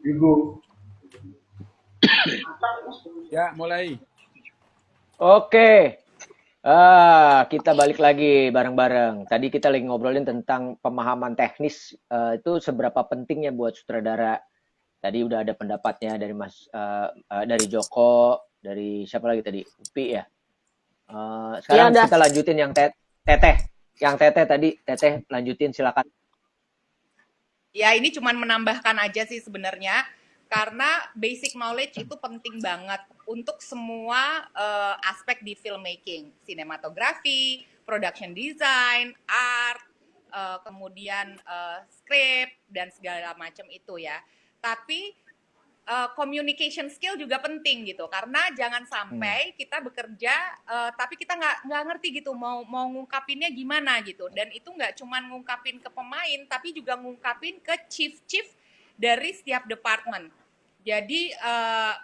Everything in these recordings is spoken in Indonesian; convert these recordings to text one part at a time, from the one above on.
Ibu. Ya, mulai. Oke, kita balik lagi bareng-bareng. Tadi kita lagi ngobrolin tentang pemahaman teknis, itu seberapa pentingnya buat sutradara. Tadi udah ada pendapatnya dari dari Joko, dari siapa lagi tadi? Upi ya. Iya Sekarang udah. kita lanjutin yang Teteh. Yang Teteh tadi, Teteh lanjutin silakan. Ya, ini cuman menambahkan aja sih sebenarnya, karena basic knowledge itu penting banget untuk semua aspek di filmmaking, sinematografi, production design, art, kemudian script dan segala macam itu ya. Tapi communication skill juga penting gitu, karena jangan sampai kita bekerja tapi kita nggak ngerti gitu mau ngungkapinnya gimana gitu, dan itu nggak cuma ngungkapin ke pemain tapi juga ngungkapin ke chief dari setiap department. Jadi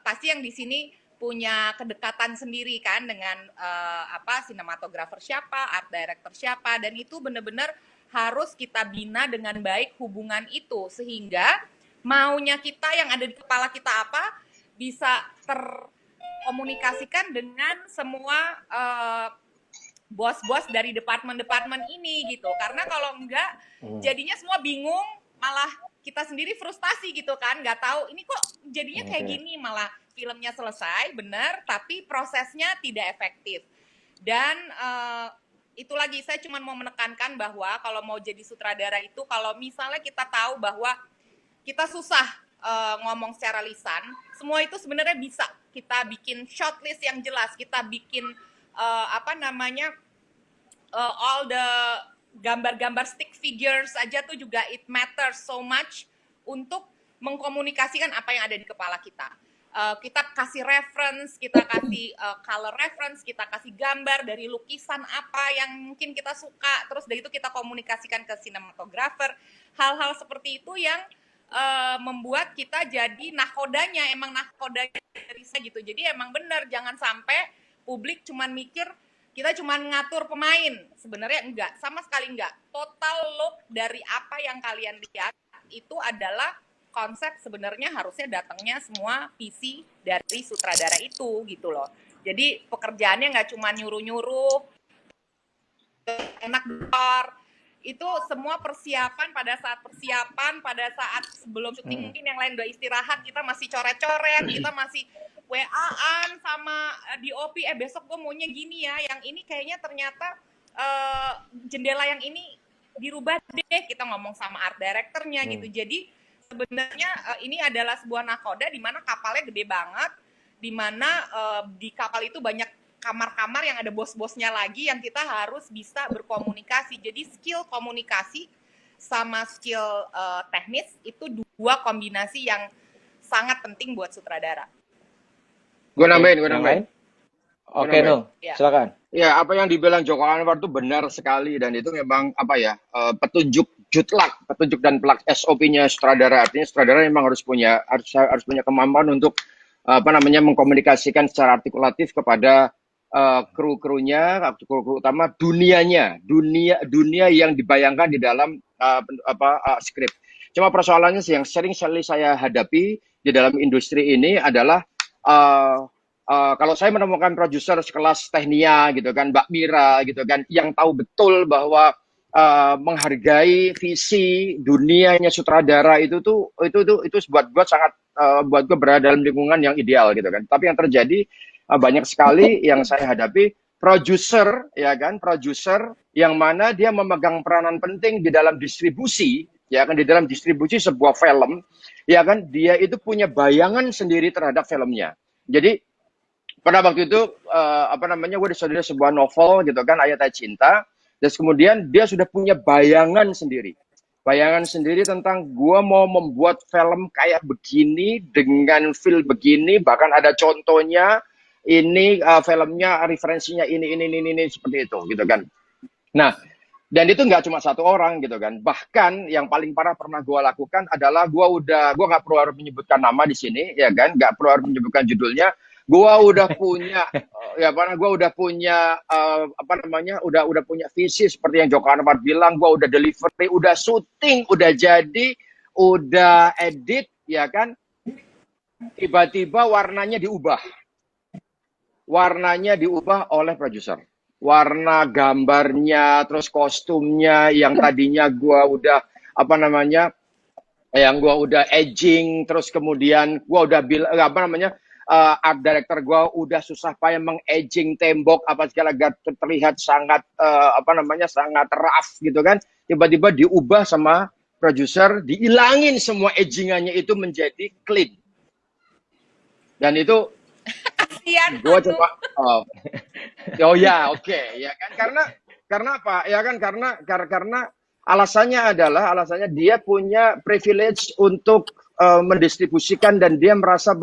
pasti yang di sini punya kedekatan sendiri kan dengan sinematografer siapa, art director siapa, dan itu benar-benar harus kita bina dengan baik hubungan itu, sehingga maunya kita yang ada di kepala kita apa bisa terkomunikasikan dengan semua bos-bos dari departemen-departemen ini gitu. Karena kalau enggak jadinya semua bingung, malah kita sendiri frustasi gitu kan, nggak tahu ini kok jadinya kayak gini, malah filmnya selesai bener tapi prosesnya tidak efektif. Dan itu lagi saya cuma mau menekankan bahwa kalau mau jadi sutradara itu, kalau misalnya kita tahu bahwa kita susah ngomong secara lisan, semua itu sebenarnya bisa kita bikin shortlist yang jelas, kita bikin all the gambar-gambar stick figures aja tuh juga it matters so much untuk mengkomunikasikan apa yang ada di kepala kita. Kita kasih reference, kita kasih color reference, kita kasih gambar dari lukisan apa yang mungkin kita suka, terus dari itu kita komunikasikan ke sinematografer. Hal-hal seperti itu yang membuat kita jadi nakodanya, emang nakodanya dari saya gitu. Jadi emang benar, jangan sampai publik cuman mikir kita cuman ngatur pemain. Sebenarnya enggak, sama sekali enggak. Total look dari apa yang kalian lihat itu adalah konsep, sebenarnya harusnya datangnya semua visi dari sutradara itu gitu loh. Jadi pekerjaannya nggak cuma nyuruh-nyuruh, enak luar, itu semua persiapan, pada saat sebelum syuting mungkin yang lain udah istirahat, kita masih coret-coret, kita masih WA-an sama DOP, besok gue maunya gini ya, yang ini kayaknya ternyata jendela yang ini dirubah deh, kita ngomong sama art directornya gitu. Jadi sebenarnya ini adalah sebuah nakoda di mana kapalnya gede banget, di mana di kapal itu banyak kamar-kamar yang ada bos-bosnya lagi yang kita harus bisa berkomunikasi. Jadi skill komunikasi sama skill teknis itu dua kombinasi yang sangat penting buat sutradara. Gue nambahin. Oke, Nung, silakan. Ya, apa yang dibilang Joko Anwar itu benar sekali, dan itu memang petunjuk petunjuk dan plak SOP-nya sutradara. Artinya sutradara memang harus punya kemampuan untuk mengkomunikasikan secara artikulatif kepada kru-krunya, kru utama, dunia yang dibayangkan di dalam skrip. Cuma persoalannya yang sering sekali saya hadapi di dalam industri ini adalah kalau saya menemukan produser sekelas Technia gitu kan, Mbak Mira gitu kan, yang tahu betul bahwa menghargai visi dunianya sutradara itu buat gue berada dalam lingkungan yang ideal gitu kan. Tapi yang terjadi banyak sekali yang saya hadapi produser yang mana dia memegang peranan penting di dalam distribusi, ya kan, di dalam distribusi sebuah film, ya kan, dia itu punya bayangan sendiri terhadap filmnya. Jadi pada waktu itu gue disuruh sebuah novel gitu kan, Ayat Cinta, dan kemudian dia sudah punya bayangan sendiri tentang gue mau membuat film kayak begini dengan feel begini, bahkan ada contohnya ini, filmnya referensinya ini seperti itu gitu kan. Nah, dan itu nggak cuma satu orang gitu kan. Bahkan yang paling parah pernah gue lakukan adalah gue nggak perlu harus menyebutkan nama di sini, ya kan, nggak perlu harus menyebutkan judulnya. Gue udah punya visi seperti yang Joko Anwar bilang. Gue udah delivery, udah syuting, udah jadi, udah edit, ya kan. tiba-tiba warnanya diubah oleh produser. Warna gambarnya, terus kostumnya yang tadinya gua udah apa namanya, yang gua udah edging, terus kemudian gua udah bilang apa namanya, art director gua udah susah payah meng-edging tembok apa segala agar terlihat sangat apa namanya, sangat rough gitu kan. Tiba-tiba diubah sama produser, dihilangin semua edgingannya itu menjadi clean. Dan itu Kasian gue Hanung. coba oh ya oke ya kan karena apa ya kan karena alasannya dia punya privilege untuk mendistribusikan dan dia merasa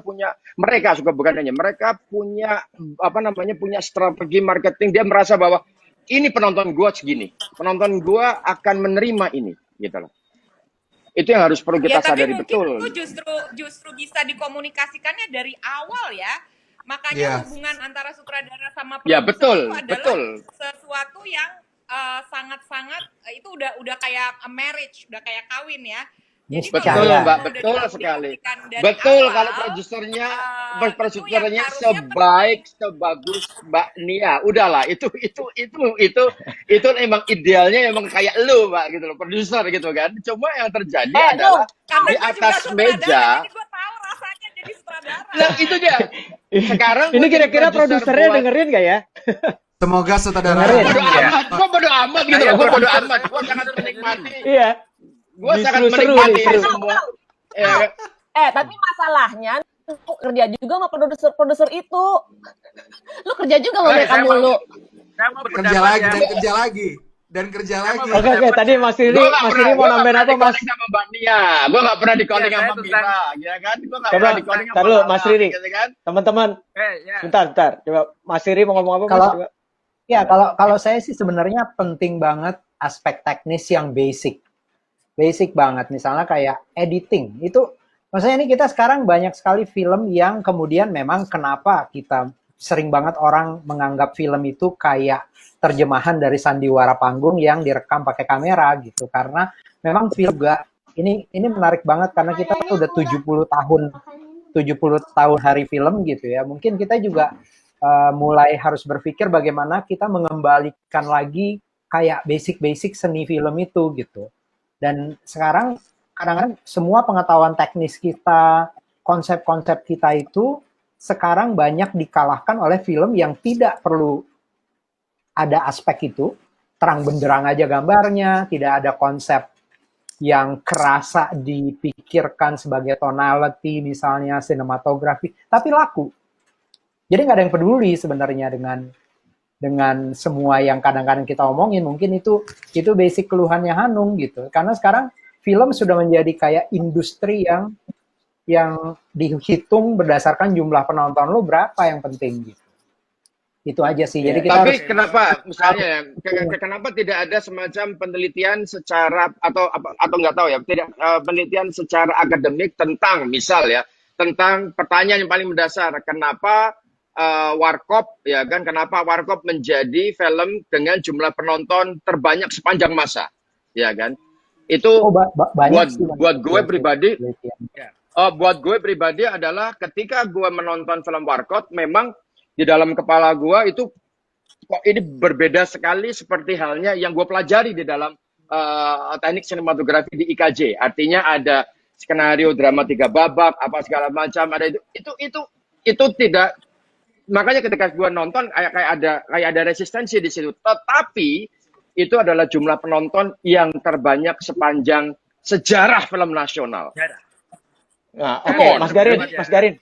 punya mereka juga bukan hanya mereka punya apa namanya punya strategi marketing dia merasa bahwa ini penonton gue segini penonton gue akan menerima ini gitu loh itu yang harus perlu Ya kita tapi sadari mungkin betul. itu justru bisa dikomunikasikannya dari awal ya. Makanya Iya. hubungan antara sutradara sama Ya produser itu betul adalah betul sesuatu yang sangat-sangat itu udah kayak a marriage, udah kayak kawin ya. Jadi kalau betul Niscaya. Mbak, misalnya udah betul sekali. dikomunikasikan dari Betul kalau awal, produsernya itu yang produsernya harusnya penting. sebaik sebagus Mbak Nia. Udahlah, itu emang idealnya emang kayak lu, Mbak gitu loh, produser gitu kan. Cuma yang terjadi Nung, adalah Karena di gue juga atas sutradara, meja. jadi gue tahu rasanya jadi sutradara. Nah, itu dia. Sekarang Ini gue jadi kira-kira produser produsernya buat dengerin gak ya? Semoga sutradara Dengerin. bodo Hanung amat, gue bodo amat gitu loh, gue bodo amat, gue sangat menikmati, Iya, gue sangat justru seru menikmati nih, ini seru. semua. Ya, Tapi masalahnya lu kerja juga sama produser itu. Lu kerja juga sama mereka mulu. Saya mau kerja pendapat lagi ya. dan kerja lagi dan kerja Saya lagi. mau Oke, tadi Mas Riri, gue gak Mas pernah, Riri mau nambahin apa, Mas? di-calling sama Mbak Nia, gue gak pernah di-calling Iya, sama saya Mira, ya kan? Gue gak Coba, pernah di-calling sama tar dulu, Lala, Mas Riri. gitu kan? Teman-teman, ya. bentar. Coba Mas Riri mau ngomong apa, Mas? Kalau Coba. ya kalau saya sih sebenarnya penting banget aspek teknis yang basic banget. Misalnya kayak editing itu, maksudnya ini kita sekarang banyak sekali film yang kemudian memang kenapa kita sering banget orang menganggap film itu kayak terjemahan dari sandiwara panggung yang direkam pakai kamera gitu, karena memang film juga ini menarik banget karena kita tuh udah 70 tahun hari film gitu ya. Mungkin kita juga mulai harus berpikir bagaimana kita mengembalikan lagi kayak basic seni film itu gitu. Dan sekarang kadang-kadang semua pengetahuan teknis kita, konsep-konsep kita itu sekarang banyak dikalahkan oleh film yang tidak perlu ada aspek itu, terang benderang aja gambarnya, tidak ada konsep yang kerasa dipikirkan sebagai tonality misalnya, sinematografi, tapi laku. Jadi nggak ada yang peduli sebenarnya dengan semua yang kadang-kadang kita omongin. Mungkin itu basic keluhannya Hanung gitu. Karena sekarang film sudah menjadi kayak industri yang dihitung berdasarkan jumlah penonton lo berapa yang penting gitu. Itu aja sih. Jadi kita Tapi harus kenapa, misalnya, kenapa tidak ada semacam penelitian secara atau nggak tahu ya, tidak penelitian secara akademik tentang, misal ya, tentang pertanyaan yang paling mendasar, kenapa Warkop ya kan, kenapa Warkop menjadi film dengan jumlah penonton terbanyak sepanjang masa, ya kan? Itu banyak sih, buat gue pribadi. penelitian. Buat gue pribadi adalah ketika gue menonton film Warkop, memang di dalam kepala gue itu kok ini berbeda sekali seperti halnya yang gue pelajari di dalam teknik sinematografi di IKJ. Artinya ada skenario drama 3 babak, apa segala macam, ada itu tidak. Makanya ketika gue nonton kayak ada resistensi di situ. Tetapi itu adalah jumlah penonton yang terbanyak sepanjang sejarah film nasional. Nah, oke, Mas Garin.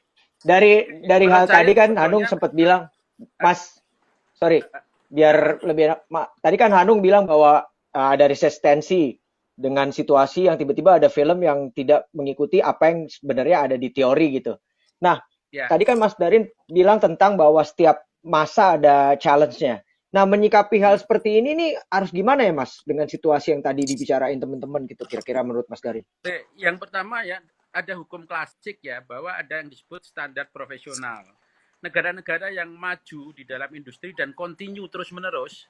Dari hal tadi kan Hanung sempat bilang, Mas, sorry, biar lebih enak. Tadi kan Hanung bilang bahwa ada resistensi dengan situasi yang tiba-tiba ada film yang tidak mengikuti apa yang sebenarnya ada di teori gitu. Nah, tadi kan Mas Darin bilang tentang bahwa setiap masa ada challenge-nya. Nah, menyikapi hal seperti ini nih harus gimana ya, Mas, dengan situasi yang tadi dibicarain teman-teman gitu, kira-kira menurut Mas Darin? Yang pertama ya, ada hukum klasik ya, bahwa ada yang disebut standar profesional. Negara-negara yang maju di dalam industri dan continue terus-menerus,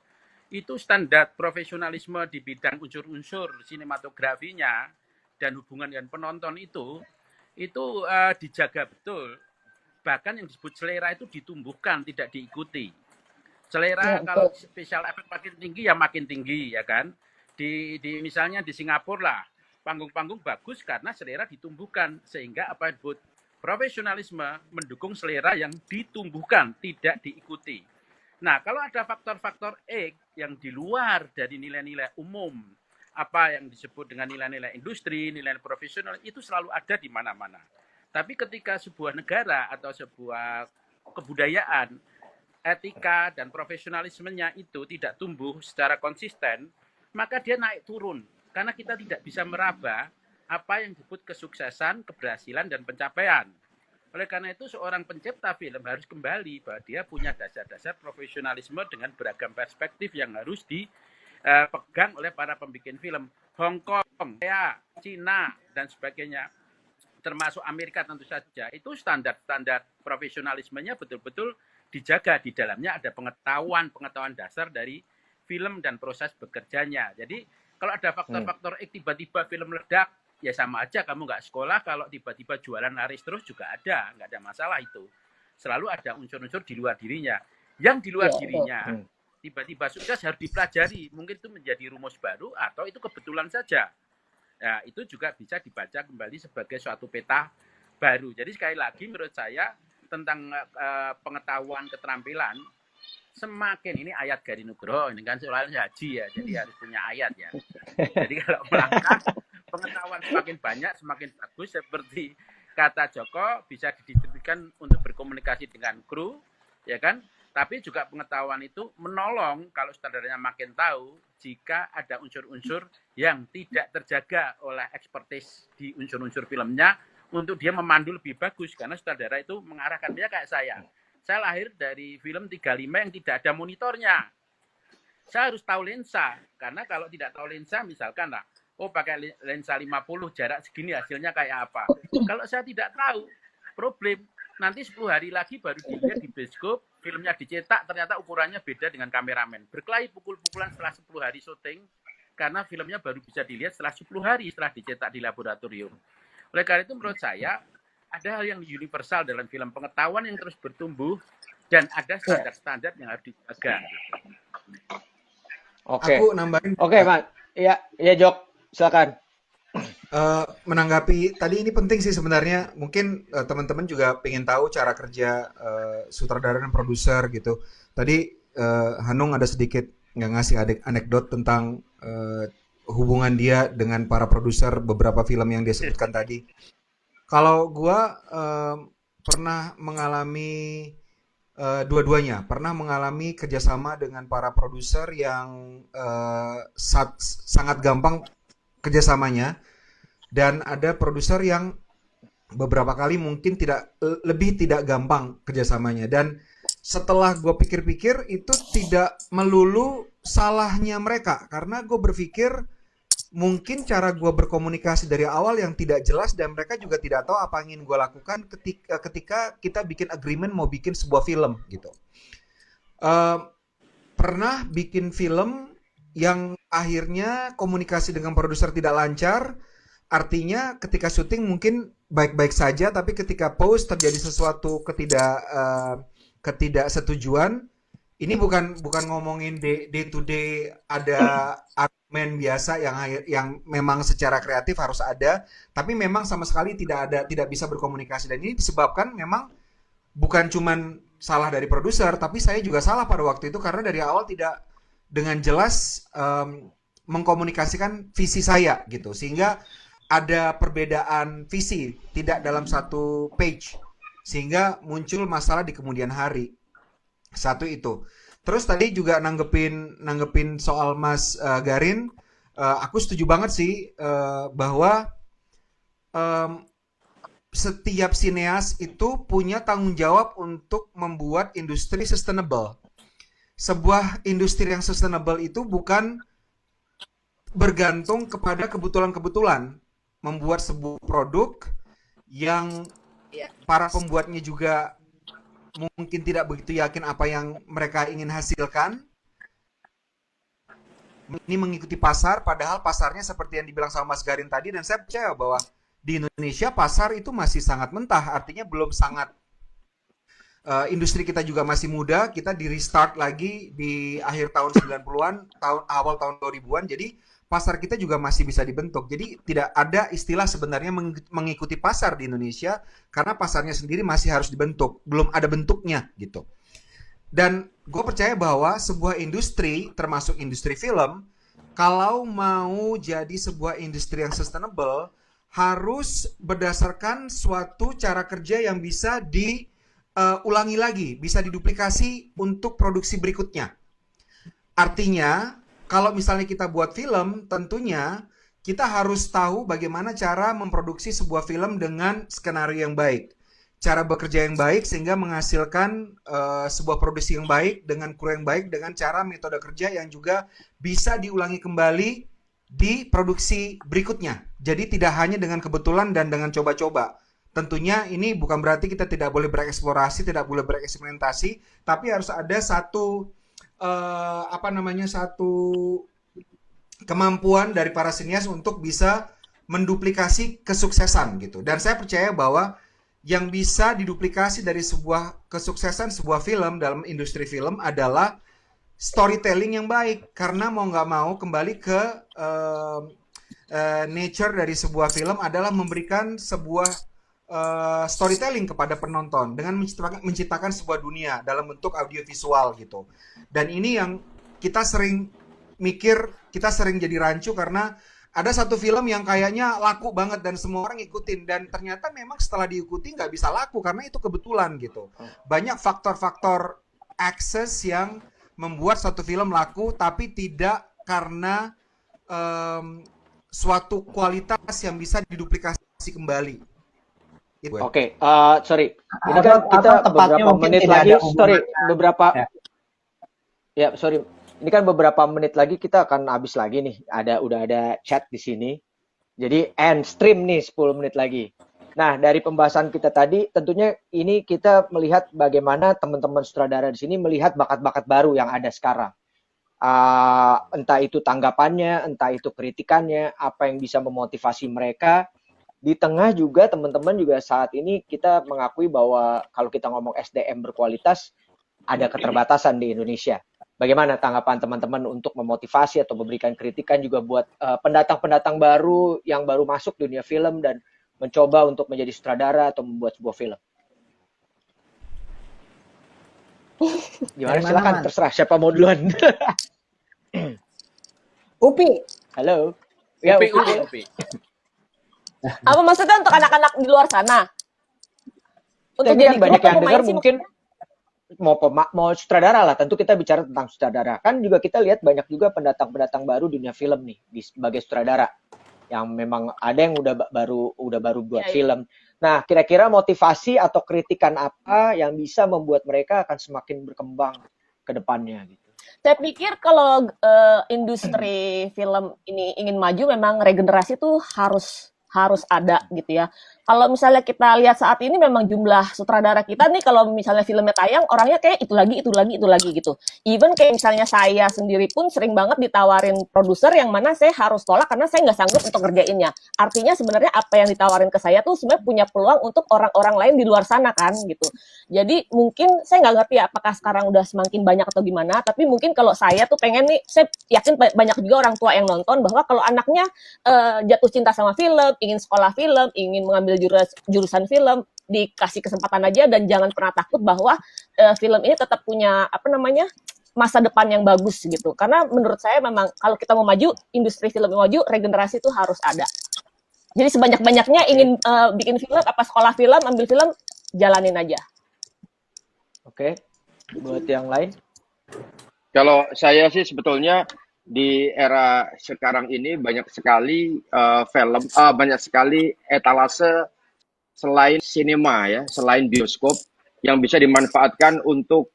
itu standar profesionalisme di bidang unsur-unsur sinematografinya dan hubungan dengan penonton itu itu dijaga betul. Bahkan yang disebut selera itu ditumbuhkan, tidak diikuti. Selera kalau special effect makin tinggi ya makin tinggi ya kan. Misalnya di Singapura lah, panggung-panggung bagus karena selera ditumbuhkan sehingga apa yang disebut profesionalisme mendukung selera yang ditumbuhkan, tidak diikuti. Nah, kalau ada faktor-faktor X yang di luar dari nilai-nilai umum, apa yang disebut dengan nilai-nilai industri, nilai profesional, itu selalu ada di mana-mana. Tapi ketika sebuah negara atau sebuah kebudayaan, etika dan profesionalismenya itu tidak tumbuh secara konsisten, maka dia naik turun. Karena kita tidak bisa meraba apa yang disebut kesuksesan, keberhasilan, dan pencapaian. Oleh karena itu, seorang pencipta film harus kembali bahwa dia punya dasar-dasar profesionalisme dengan beragam perspektif yang harus dipegang oleh para pembikin film. Hong Kong, Korea, Cina, dan sebagainya, termasuk Amerika tentu saja, itu standar-standar profesionalismenya betul-betul dijaga. Di dalamnya ada pengetahuan dasar dari film dan proses bekerjanya. Jadi kalau ada faktor-faktor tiba-tiba film meledak, ya sama aja kamu nggak sekolah, kalau tiba-tiba jualan laris terus juga ada, nggak ada masalah itu. Selalu ada unsur-unsur di luar dirinya. Yang di luar dirinya tiba-tiba sukses harus dipelajari. Mungkin itu menjadi rumus baru atau itu kebetulan saja. Ya, itu juga bisa dibaca kembali sebagai suatu peta baru. Jadi sekali lagi menurut saya tentang pengetahuan keterampilan, semakin ini ayat Gari Nugroho, ini kan soalnya haji ya, jadi harus punya ayat ya. Jadi kalau melangkah, pengetahuan semakin banyak, semakin bagus, seperti kata Joko, bisa didistribusikan untuk berkomunikasi dengan kru, ya kan? Tapi juga pengetahuan itu menolong kalau sutradaranya makin tahu jika ada unsur-unsur yang tidak terjaga oleh ekspertis di unsur-unsur filmnya untuk dia memandu lebih bagus. Karena sutradara itu mengarahkan dia kayak saya. Saya lahir dari film 35 yang tidak ada monitornya. Saya harus tahu lensa. Karena kalau tidak tahu lensa, misalkan lah, oh pakai lensa 50, jarak segini hasilnya kayak apa. Kalau saya tidak tahu, problem. Nanti 10 hari lagi baru dilihat di bioskop, filmnya dicetak, ternyata ukurannya beda dengan kameramen. Berkelahi pukul-pukulan setelah 10 hari syuting, karena filmnya baru bisa dilihat setelah 10 hari setelah dicetak di laboratorium. Oleh karena itu menurut saya, ada hal yang universal dalam film, pengetahuan yang terus bertumbuh, dan ada standar-standar yang harus dijaga. Oke. Aku nambahin. Oke, Mas. Iya, Jok. Silakan. Menanggapi tadi ini penting sih sebenarnya. Mungkin teman-teman juga pengen tahu cara kerja sutradara dan produser gitu. Tadi Hanung ada sedikit nggak ngasih anekdot tentang hubungan dia dengan para produser beberapa film yang dia sebutkan tadi. Kalau gua pernah mengalami dua-duanya, pernah mengalami kerjasama dengan para produser yang sangat gampang kerjasamanya, dan ada produser yang beberapa kali mungkin lebih tidak gampang kerjasamanya. Dan setelah gue pikir-pikir, itu tidak melulu salahnya mereka, karena gue berpikir mungkin cara gue berkomunikasi dari awal yang tidak jelas, dan mereka juga tidak tahu apa yang ingin gue lakukan ketika kita bikin agreement mau bikin sebuah film gitu. Pernah bikin film yang akhirnya komunikasi dengan produser tidak lancar. Artinya ketika syuting mungkin baik-baik saja, tapi ketika post terjadi sesuatu ketidaksetujuan. Ini bukan ngomongin day to day, ada argumen biasa yang memang secara kreatif harus ada, tapi memang sama sekali tidak bisa berkomunikasi. Dan ini disebabkan memang bukan cuman salah dari produser, tapi saya juga salah pada waktu itu karena dari awal tidak dengan jelas mengkomunikasikan visi saya gitu, sehingga ada perbedaan visi tidak dalam satu page, sehingga muncul masalah di kemudian hari. Satu itu. Terus tadi juga nanggepin soal Mas Garin, aku setuju banget sih bahwa setiap sineas itu punya tanggung jawab untuk membuat industri sustainable. Sebuah industri yang sustainable itu bukan bergantung kepada kebetulan-kebetulan. Membuat sebuah produk yang para pembuatnya juga mungkin tidak begitu yakin apa yang mereka ingin hasilkan. Ini mengikuti pasar, padahal pasarnya seperti yang dibilang sama Mas Garin tadi, dan saya percaya bahwa di Indonesia pasar itu masih sangat mentah, artinya belum sangat industri kita juga masih muda, kita di restart lagi di akhir tahun 90-an, awal tahun 2000-an, jadi pasar kita juga masih bisa dibentuk. Jadi tidak ada istilah sebenarnya mengikuti pasar di Indonesia karena pasarnya sendiri masih harus dibentuk, belum ada bentuknya gitu. Dan gue percaya bahwa sebuah industri, termasuk industri film, kalau mau jadi sebuah industri yang sustainable, harus berdasarkan suatu cara kerja yang bisa diulangi lagi, bisa diduplikasi untuk produksi berikutnya. Artinya, kalau misalnya kita buat film, tentunya kita harus tahu bagaimana cara memproduksi sebuah film dengan skenario yang baik, cara bekerja yang baik sehingga menghasilkan sebuah produksi yang baik dengan kru yang baik, dengan cara metode kerja yang juga bisa diulangi kembali di produksi berikutnya. Jadi tidak hanya dengan kebetulan dan dengan coba-coba. Tentunya ini bukan berarti kita tidak boleh bereksplorasi, tidak boleh bereksperimentasi, tapi harus ada satu satu kemampuan dari para sinias untuk bisa menduplikasi kesuksesan gitu. Dan saya percaya bahwa yang bisa diduplikasi dari sebuah kesuksesan sebuah film dalam industri film adalah storytelling yang baik. Karena mau nggak mau kembali ke nature dari sebuah film adalah memberikan sebuah storytelling kepada penonton dengan menciptakan sebuah dunia dalam bentuk audiovisual gitu. Dan ini yang kita sering mikir, kita sering jadi rancu karena ada satu film yang kayaknya laku banget dan semua orang ikutin, dan ternyata memang setelah diikuti nggak bisa laku karena itu kebetulan gitu. Banyak faktor-faktor akses yang membuat satu film laku, tapi tidak karena suatu kualitas yang bisa diduplikasi kembali. Oke, sorry. Ini kan kita beberapa menit lagi, sorry. Ini kan beberapa menit lagi kita akan habis lagi nih. Udah ada chat di sini. Jadi end stream nih 10 menit lagi. Nah, dari pembahasan kita tadi, tentunya ini kita melihat bagaimana teman-teman sutradara di sini melihat bakat-bakat baru yang ada sekarang. Entah itu tanggapannya, entah itu kritikannya, apa yang bisa memotivasi mereka. Di tengah juga teman-teman juga saat ini kita mengakui bahwa kalau kita ngomong SDM berkualitas, ada keterbatasan di Indonesia. Bagaimana tanggapan teman-teman untuk memotivasi atau memberikan kritikan juga buat pendatang-pendatang baru yang baru masuk dunia film dan mencoba untuk menjadi sutradara atau membuat sebuah film? Gimana? Silakan, terserah siapa mau duluan. Upi. Halo. Ya, Upi. Apa maksudnya untuk anak-anak di luar sana? Untuk jadi jadi banyak guru yang atau dengar pemain sih mungkin mau sutradara lah, tentu kita bicara tentang sutradara. Kan juga kita lihat banyak juga pendatang-pendatang baru dunia film nih sebagai sutradara yang memang ada yang udah baru buat film. Nah, kira-kira motivasi atau kritikan apa yang bisa membuat mereka akan semakin berkembang ke depannya gitu. Saya pikir kalau industri film ini ingin maju, memang regenerasi tuh harus ada gitu ya. Kalau misalnya kita lihat saat ini memang jumlah sutradara kita nih, kalau misalnya filmnya tayang, orangnya kayak itu lagi gitu. Even kayak misalnya saya sendiri pun sering banget ditawarin produser yang mana saya harus tolak karena saya nggak sanggup untuk ngerjainnya. Artinya sebenarnya apa yang ditawarin ke saya tuh sebenarnya punya peluang untuk orang-orang lain di luar sana kan gitu. Jadi mungkin saya nggak ngerti apakah sekarang udah semakin banyak atau gimana, tapi mungkin kalau saya tuh pengen nih, saya yakin banyak juga orang tua yang nonton bahwa kalau anaknya jatuh cinta sama film, ingin sekolah film, ingin mengambil jurusan film, dikasih kesempatan aja dan jangan pernah takut bahwa film ini tetap punya masa depan yang bagus gitu. Karena menurut saya memang kalau kita mau maju, industri film mau maju, regenerasi itu harus ada. Jadi sebanyak-banyaknya ingin bikin film, sekolah film, ambil film, jalanin aja. Oke. Buat yang lain? Kalau saya sih sebetulnya di era sekarang ini banyak sekali film, banyak sekali etalase selain sinema ya, selain bioskop yang bisa dimanfaatkan untuk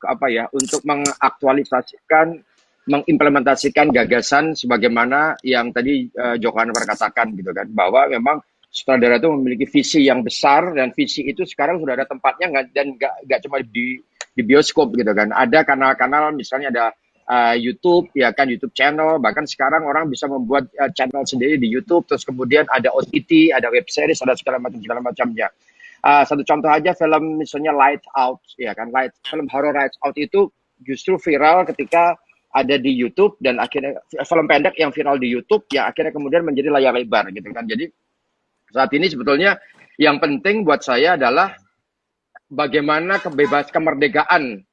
untuk mengaktualisasikan, mengimplementasikan gagasan sebagaimana yang tadi Joko Anwar katakan gitu kan, bahwa memang sutradara itu memiliki visi yang besar dan visi itu sekarang sudah ada tempatnya, dan nggak cuma di bioskop gitu kan. Ada kanal-kanal, misalnya YouTube, ya kan, YouTube channel, bahkan sekarang orang bisa membuat channel sendiri di YouTube, terus kemudian ada OTT, ada web series, ada segala macamnya. Satu contoh aja film misalnya Light Out, ya kan, film horror Light Out itu justru viral ketika ada di YouTube, dan akhirnya film pendek yang viral di YouTube yang akhirnya kemudian menjadi layar lebar gitu kan. Jadi saat ini sebetulnya yang penting buat saya adalah bagaimana kemerdekaan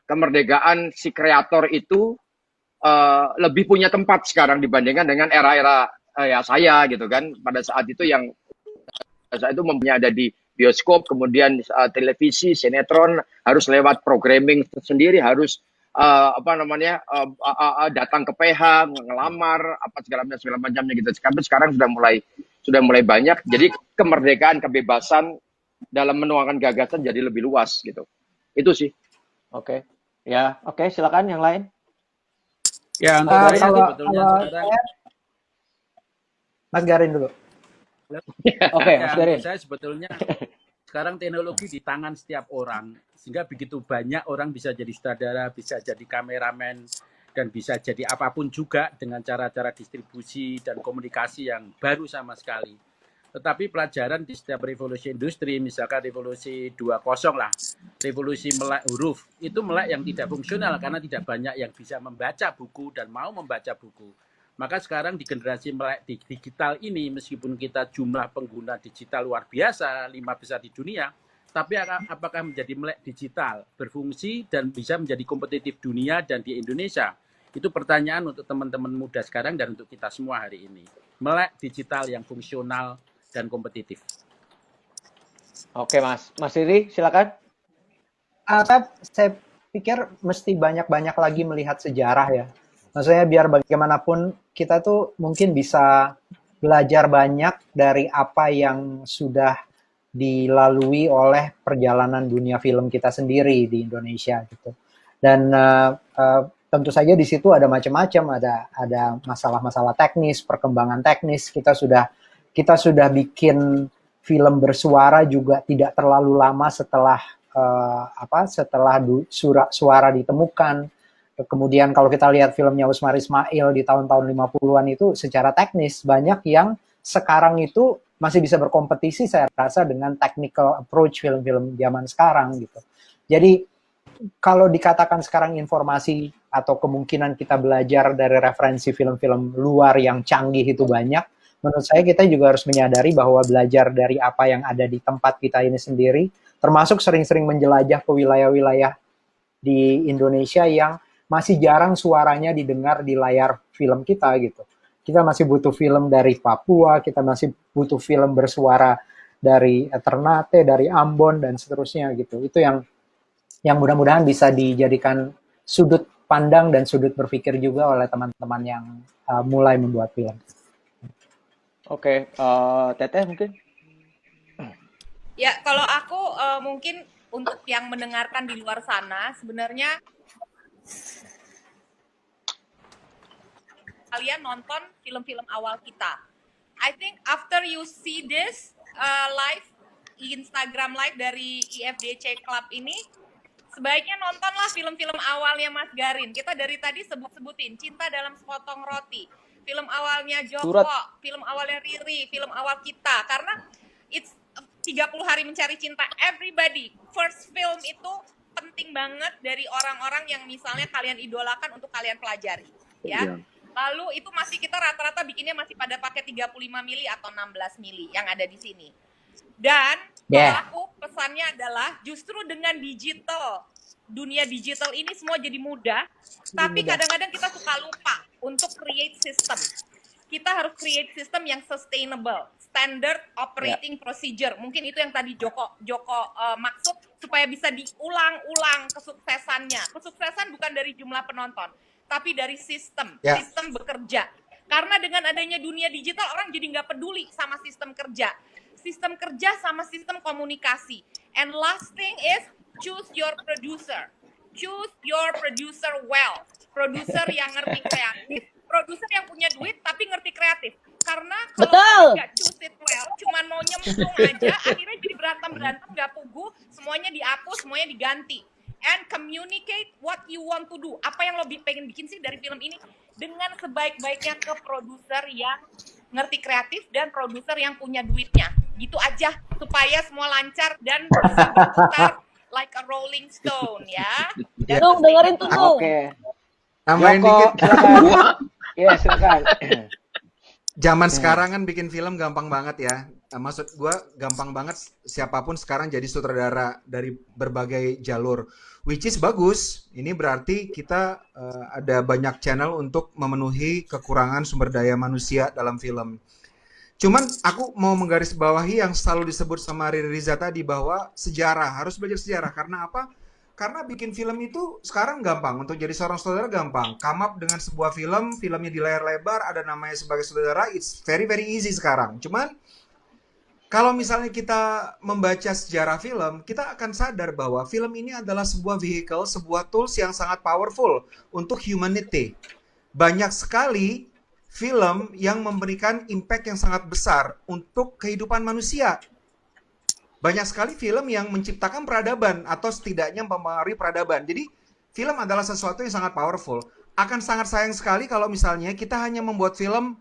si kreator itu lebih punya tempat sekarang dibandingkan dengan era-era ya saya gitu kan. Pada saat itu yang saat itu mempunyai ada di bioskop, kemudian televisi, sinetron harus lewat programming sendiri, harus datang ke PH, ngelamar apa segala macamnya gitu. Tapi sekarang sudah mulai banyak. Jadi kemerdekaan, kebebasan dalam menuangkan gagasan jadi lebih luas gitu. Itu sih. Oke. Ya, oke, silakan yang lain. Ya, untuk saya sebetulnya kalau sekarang Mas Garin dulu. Oke, ya, Mas untuk Garin. saya sebetulnya sekarang teknologi di tangan setiap orang, sehingga begitu banyak orang bisa jadi sutradara, bisa jadi kameramen, dan bisa jadi apapun juga dengan cara-cara distribusi dan komunikasi yang baru sama sekali. Tetapi pelajaran di setiap revolusi industri, misalkan revolusi 2.0 lah, revolusi melek huruf, itu melek yang tidak fungsional karena tidak banyak yang bisa membaca buku dan mau membaca buku. Maka sekarang di generasi melek di digital ini, meskipun kita jumlah pengguna digital luar biasa, 5 besar di dunia, tapi apakah menjadi melek digital, berfungsi dan bisa menjadi kompetitif dunia dan di Indonesia? Itu pertanyaan untuk teman-teman muda sekarang dan untuk kita semua hari ini. Melek digital yang fungsional dan kompetitif. Oke, Mas. Mas Riri, silakan. Saya pikir mesti banyak-banyak lagi melihat sejarah ya. Maksudnya biar bagaimanapun kita tuh mungkin bisa belajar banyak dari apa yang sudah dilalui oleh perjalanan dunia film kita sendiri di Indonesia gitu. Dan tentu saja di situ ada macam-macam, ada masalah-masalah teknis, perkembangan teknis. Kita sudah bikin film bersuara juga tidak terlalu lama setelah suara ditemukan. Kemudian kalau kita lihat filmnya Usmar Ismail di tahun-tahun 50-an itu secara teknis banyak yang sekarang itu masih bisa berkompetisi saya rasa dengan technical approach film-film zaman sekarang gitu. Jadi kalau dikatakan sekarang informasi atau kemungkinan kita belajar dari referensi film-film luar yang canggih itu banyak, menurut saya kita juga harus menyadari bahwa belajar dari apa yang ada di tempat kita ini sendiri, termasuk sering-sering menjelajah ke wilayah-wilayah di Indonesia yang masih jarang suaranya didengar di layar film kita gitu. Kita masih butuh film dari Papua, kita masih butuh film bersuara dari Ternate, dari Ambon dan seterusnya gitu. Itu yang mudah-mudahan bisa dijadikan sudut pandang dan sudut berpikir juga oleh teman-teman yang mulai membuat film. Oke, Teteh mungkin. Ya, kalau aku mungkin untuk yang mendengarkan di luar sana, sebenarnya kalian nonton film-film awal kita. I think after you see this live, Instagram live dari IFDC Club ini, sebaiknya nontonlah film-film awalnya Mas Garin. Kita dari tadi sebut-sebutin Cinta Dalam Sepotong Roti, film awalnya Joko, Surat. film awalnya Riri, film awal kita. Karena it's 30 Hari Mencari Cinta, everybody, first film itu penting banget dari orang-orang yang misalnya kalian idolakan untuk kalian pelajari, ya. Lalu itu masih kita rata-rata bikinnya masih pada pakai 35 mili atau 16 mili yang ada di sini. Dan kalau aku pesannya adalah justru dengan digital, dunia digital ini semua jadi mudah, tapi kadang-kadang kita suka lupa untuk create system. Kita harus create system yang sustainable, standard operating procedure. Mungkin itu yang tadi Joko maksud, supaya bisa diulang-ulang kesuksesannya. Kesuksesan bukan dari jumlah penonton, tapi dari sistem, sistem bekerja. Karena dengan adanya dunia digital, orang jadi nggak peduli sama sistem kerja sama sistem komunikasi. And last thing is choose your producer. Choose your producer well. Producer yang ngerti kreatif, produser yang punya duit tapi ngerti kreatif. Karena kalau nggak choose it well, cuman mau nyemplung aja, akhirnya jadi berantem nggak pugu, semuanya dihapus, semuanya diganti. and communicate what you want to do. Apa yang lo pengen bikin sih dari film ini dengan sebaik-baiknya ke produser yang ngerti kreatif dan produser yang punya duitnya. Gitu aja supaya semua lancar dan bisa berputar like a rolling stone ya. Ya, Nung, dengerin tuh Nung. Oke. tambahin Joko, dikit. silakan. Iya, silakan. Zaman sekarang kan bikin film gampang banget ya. Maksud gua gampang banget siapapun sekarang jadi sutradara dari berbagai jalur. Which is bagus. Ini berarti kita ada banyak channel untuk memenuhi kekurangan sumber daya manusia dalam film. Cuman aku mau menggarisbawahi yang selalu disebut sama Riri Riza tadi bahwa sejarah, harus belajar sejarah. Karena apa? Karena bikin film itu sekarang gampang. Untuk jadi seorang sutradara gampang. Come up dengan sebuah film, filmnya di layar lebar, ada namanya sebagai sutradara, it's very very easy sekarang. Cuman kalau misalnya kita membaca sejarah film, kita akan sadar bahwa film ini adalah sebuah vehicle, sebuah tools yang sangat powerful untuk humanity. Banyak sekali film yang memberikan impact yang sangat besar untuk kehidupan manusia. Banyak sekali film yang menciptakan peradaban atau setidaknya mempengaruhi peradaban. Jadi film adalah sesuatu yang sangat powerful. Akan sangat sayang sekali kalau misalnya kita hanya membuat film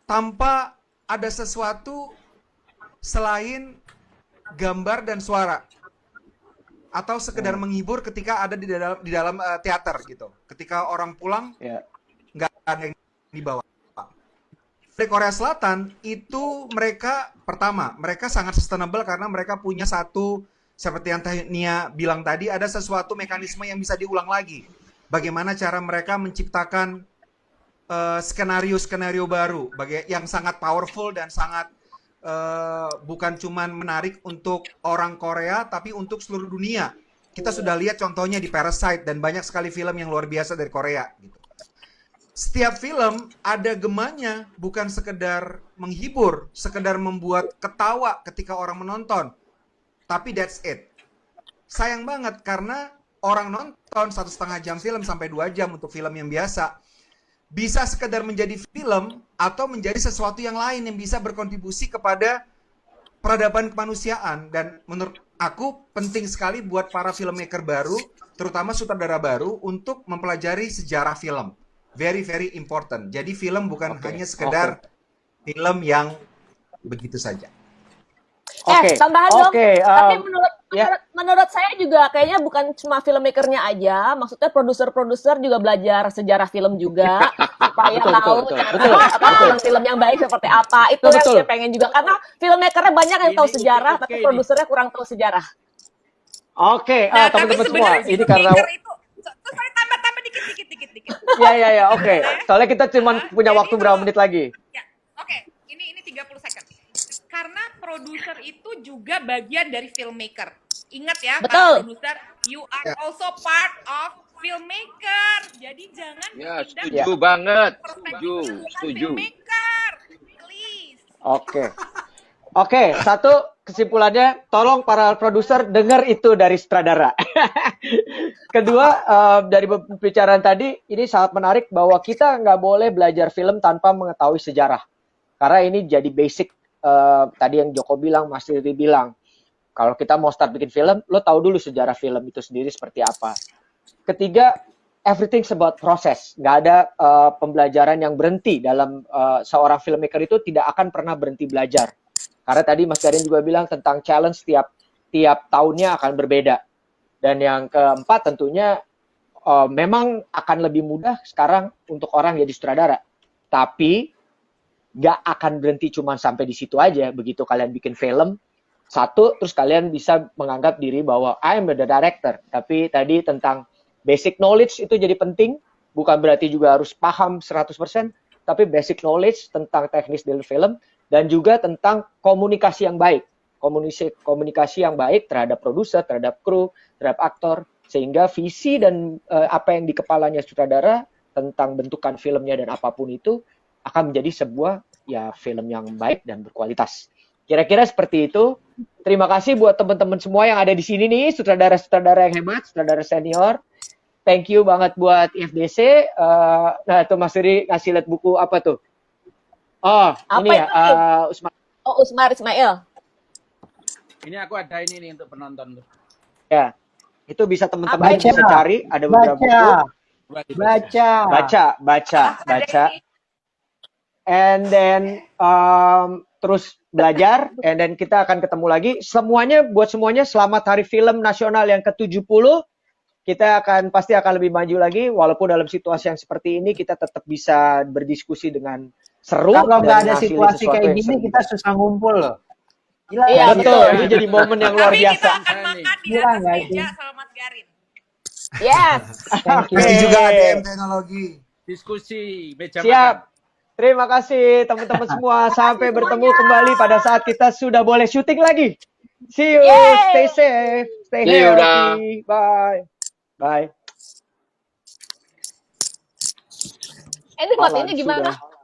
tanpa ada sesuatu selain gambar dan suara. Atau sekedar menghibur ketika ada di dalam teater gitu. Ketika orang pulang Ya. nggak ada yang dibawa. Dari Korea Selatan itu mereka pertama mereka sangat sustainable karena mereka punya satu seperti yang Nia bilang tadi ada sesuatu mekanisme yang bisa diulang lagi. Bagaimana cara mereka menciptakan skenario-skenario baru yang sangat powerful dan sangat bukan cuman menarik untuk orang Korea tapi untuk seluruh dunia. Kita sudah lihat contohnya di Parasite dan banyak sekali film yang luar biasa dari Korea gitu. Setiap film ada gemanya, bukan sekedar menghibur, sekedar membuat ketawa ketika orang menonton. Tapi that's it. Sayang banget karena orang nonton 1,5 jam film sampai 2 jam untuk film yang biasa. Bisa sekedar menjadi film atau menjadi sesuatu yang lain yang bisa berkontribusi kepada peradaban kemanusiaan. Dan menurut aku penting sekali buat para filmmaker baru, terutama sutradara baru, untuk mempelajari sejarah film. Very very important. Jadi film bukan hanya sekedar film yang begitu saja. Oke. Tambahan dong. Oke. Tapi ya. menurut saya juga kayaknya bukan cuma filmmakernya aja, maksudnya produser-produser juga belajar sejarah film juga supaya Betul, tahu betul, cara betul, apa betul. film-film yang baik seperti apa. Itu Betul, yang betul. saya pengen juga karena filmmakernya banyak yang tahu Ini sejarah, oke tapi ini. produsernya kurang tahu sejarah. Oke, Nah, tapi teman-teman semua, sebenarnya si ini karena filmmaker itu sorry tambah dikit. ya, oke. Soalnya kita cuma punya Jadi waktu berapa kalau- menit lagi. Ya, oke. Ini 30 second. Karena produser itu juga bagian dari filmmaker. Ingat ya, Betul. para produser, you are Ya. also part of filmmaker. Jadi jangan Ya, bertindak setuju dari banget. perspektif bukan Setuju. filmmaker. Please. Oke, satu kesimpulannya, tolong para produser dengar itu dari sutradara. Kedua, dari pembicaraan tadi, ini sangat menarik bahwa kita nggak boleh belajar film tanpa mengetahui sejarah. Karena ini jadi basic, tadi yang Joko bilang, Mas Riri bilang. Kalau kita mau start bikin film, lo tahu dulu sejarah film itu sendiri seperti apa. Ketiga, everything's about proses. Nggak ada pembelajaran yang berhenti dalam seorang filmmaker itu tidak akan pernah berhenti belajar. Karena tadi Mas Garin juga bilang tentang challenge tiap tahunnya akan berbeda. Dan yang keempat tentunya memang akan lebih mudah sekarang untuk orang jadi sutradara. Tapi nggak akan berhenti cuma sampai di situ aja. Begitu kalian bikin film, satu, terus kalian bisa menganggap diri bahwa I'm the director. Tapi tadi tentang basic knowledge itu jadi penting. Bukan berarti juga harus paham 100%, tapi basic knowledge tentang teknis dalam film. Dan juga tentang komunikasi yang baik. Komunikasi yang baik terhadap produser, terhadap kru, terhadap aktor. Sehingga visi dan apa yang di kepalanya sutradara tentang bentukan filmnya dan apapun itu akan menjadi sebuah ya film yang baik dan berkualitas. Kira-kira seperti itu. Terima kasih buat teman-teman semua yang ada di sini nih, sutradara-sutradara yang hebat, sutradara senior. Thank you banget buat IFDC. Nah, tuh Mas Riri ngasih lihat buku apa tuh? Oh, Apa ini ya, itu? Usman. Oh, Usmar Ismail. Ini aku ada ini nih untuk penonton tuh. Ya. Itu bisa Apa teman-teman itu? bisa cari, ada beberapa buku. Baca, baca, and then terus belajar, and then kita akan ketemu lagi. Buat semuanya selamat Hari Film Nasional yang ke-70. Kita pasti akan lebih maju lagi, walaupun dalam situasi yang seperti ini kita tetap bisa berdiskusi dengan seru. Kalau nggak dan ada ngasilin situasi sesuatu kayak yang gini, seru. kita susah ngumpul loh. Gila, Iya, nggak sih? Betul, betul. itu jadi momen yang luar Tapi biasa. kita akan makan di Gila atas nggak sih? meja sama Mas Garin. Yes. Thank you. Kasih juga Oke. ADM teknologi. Diskusi meja Siap. makan. Terima kasih teman-teman semua. Sampai bertemu kembali pada saat kita sudah boleh syuting lagi. See you. Yeay. Stay safe. Stay See you, healthy. Bye. Bye. Ini buat Alan ini gimana? sudah